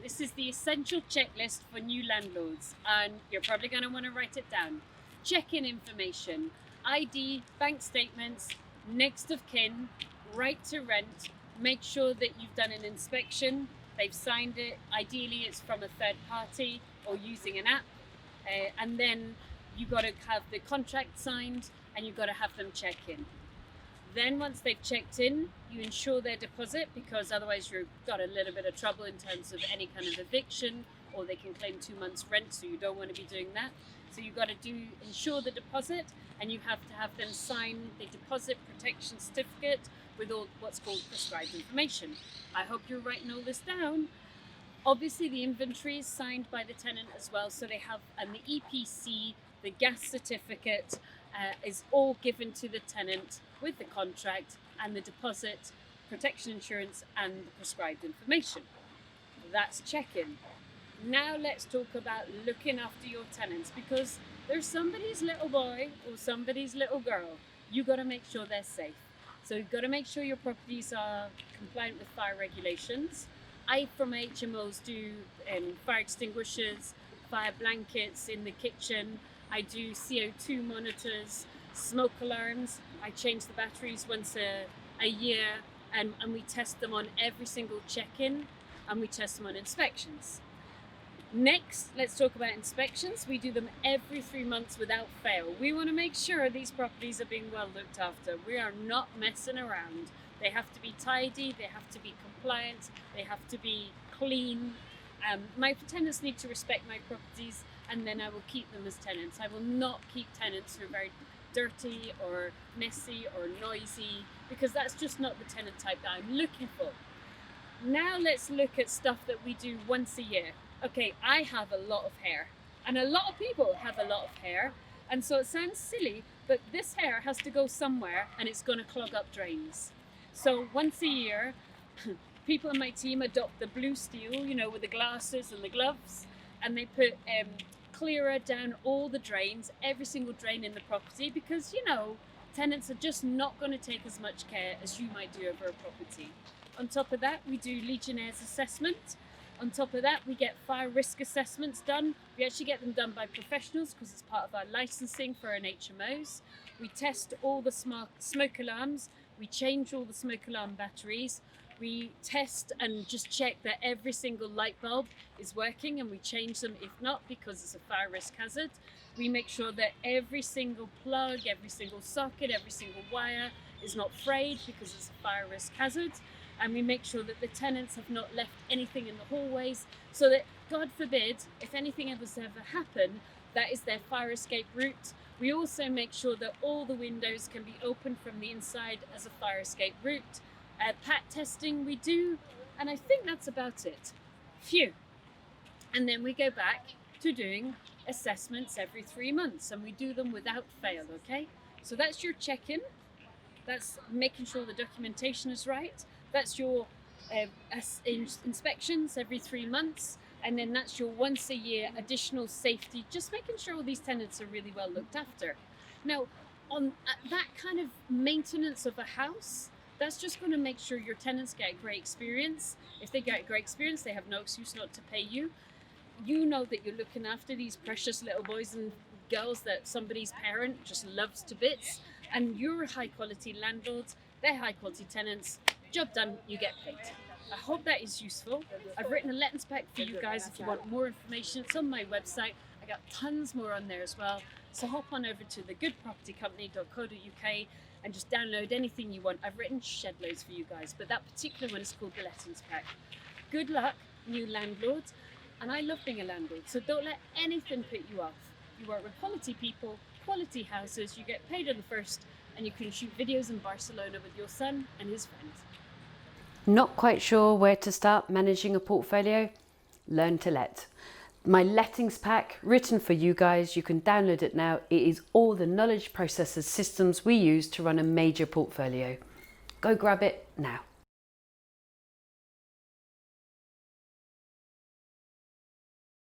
This is the essential checklist for new landlords, and you're probably going to want to write it down. Check-in information, ID, bank statements, next of kin, right to rent. Make sure that you've done an inspection, they've signed it. Ideally, it's from a third party or using an app. And then you've got to have the contract signed and you've got to have them check in. Then once they've checked in, you insure their deposit, because otherwise you've got a little bit of trouble in terms of any kind of eviction, or they can claim 2 months rent, so you don't want to be doing that. So you've got to insure the deposit, and you have to have them sign the deposit protection certificate with all what's called prescribed information. I hope you're writing all this down. Obviously the inventory is signed by the tenant as well, so they have, and the EPC, the gas certificate, is all given to the tenant with the contract and the deposit, protection insurance and the prescribed information. That's check-in. Now let's talk about looking after your tenants, because they're somebody's little boy or somebody's little girl. You've got to make sure they're safe. So you've got to make sure your properties are compliant with fire regulations. I, from HMOs, do fire extinguishers, fire blankets in the kitchen. I do CO2 monitors, smoke alarms. I change the batteries once a year, and we test them on every single check-in, and we test them on inspections. Next, let's talk about inspections. We do them every 3 months without fail. We want to make sure these properties are being well looked after. We are not messing around. They have to be tidy, they have to be compliant, they have to be clean. My tenants need to respect my properties, and then I will keep them as tenants. I will not keep tenants who are very dirty or messy or noisy, because that's just not the tenant type that I'm looking for. Now let's look at stuff that we do once a year. Okay, I have a lot of hair, and a lot of people have a lot of hair, and so it sounds silly, but this hair has to go somewhere, and it's going to clog up drains. So once a year, people in my team adopt the blue steel, you know, with the glasses and the gloves, and they put clearer down all the drains, every single drain in the property, because, you know, tenants are just not going to take as much care as you might do over a property. On top of that, we do LEGIONNAIR'S assessment. On top of that, we get fire risk assessments done. We actually get them done by professionals because it's part of our licensing for an HMOs. We test all the smoke alarms. We change all the smoke alarm batteries. We test and just check that every single light bulb is working, and we change them if not, because it's a fire risk hazard. We make sure that every single plug, every single socket, every single wire is not frayed, because it's a fire risk hazard. And we make sure that the tenants have not left anything in the hallways, so that, God forbid, if anything ever happen, that is their fire escape route. We also make sure that all the windows can be opened from the inside as a fire escape route. PAT testing we do, and I think that's about it. Phew. And then we go back to doing assessments every 3 months, and we do them without fail, okay? So that's your check-in. That's making sure the documentation is right. That's your inspections every 3 months. And then that's your once a year additional safety, just making sure all these tenants are really well looked after. Now, on that kind of maintenance of a house, that's just going to make sure your tenants get a great experience. If they get a great experience, they have no excuse not to pay you. You know that you're looking after these precious little boys and girls that somebody's parent just loves to bits, and you're high quality landlords, they're high quality tenants. Job done, you get paid. I hope that is useful. I've written a lettings pack for you guys if you want more information. It's on my website. I got tons more on there as well. So hop on over to thegoodpropertycompany.co.uk and just download anything you want. I've written shed loads for you guys, but that particular one is called the lettings pack. Good luck, new landlords. And I love being a landlord, so don't let anything put you off. You work with quality people, quality houses, you get paid on the first, and you can shoot videos in Barcelona with your son and his friends. Not quite sure where to start managing a portfolio? Learn to Let. My lettings pack, written for you guys, you can download it now. It is all the knowledge processes systems we use to run a major portfolio. Go grab it now.